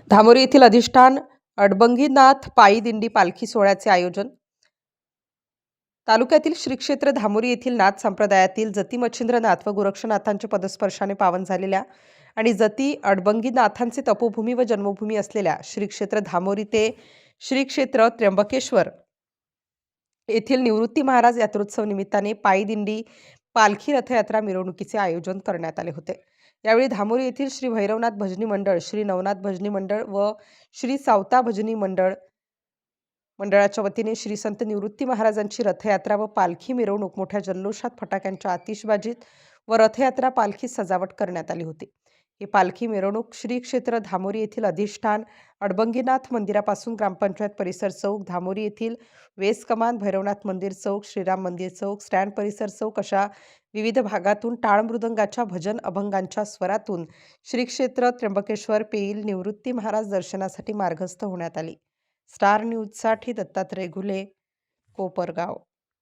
धामोरी येथील अधिष्ठान अडबंगीनाथ पायी दिंडी पालखी सोहळ्याचे आयोजन. तालुक्यातील श्री क्षेत्र धामोरी येथील नाथ संप्रदायातील जती मच्छिंद्रनाथ व गोरक्षनाथांचे पदस्पर्शाने पावन झालेल्या आणि जती अडबंगीनाथांचे तपोभूमी व जन्मभूमी असलेल्या श्री क्षेत्र धामोरी ते श्री क्षेत्र त्र्यंबकेश्वर येथील निवृत्ती महाराज यात्रोत्सव निमित्ताने पायी दिंडी पालखी रथयात्रा मिरवणुकीचे आयोजन करण्यात आले होते. यावेळी धामोरी येथील श्री भैरवनाथ भजनी मंडळ, श्री नवनाथ भजनी मंडळ व श्री सावता भजनी मंडळाच्या वतीने श्री संत निवृत्ती महाराजांची रथयात्रा व पालखी मिरवणूक मोठ्या जल्लोषात फटाक्यांच्या आतिषबाजीत व रथयात्रा पालखी सजावट करण्यात आली होती. ही पालखी मिरवणूक श्री क्षेत्र धामोरी येथील अधिष्ठान अडबंगीनाथ मंदिरापासून ग्रामपंचायत परिसर चौक, धामोरी येथील वेस कमान, भैरवनाथ मंदिर चौक, श्रीराम मंदिर चौक, स्टँड परिसर चौक अशा विविध भागातून टाळ मृदंगाच्या भजन अभंगांच्या स्वरातून श्री क्षेत्र त्र्यंबकेश्वर पेईल निवृत्ती महाराज दर्शनासाठी मार्गस्थ होण्यात आली. स्टार न्यूजसाठी दत्तात्रय घुले, कोपरगाव.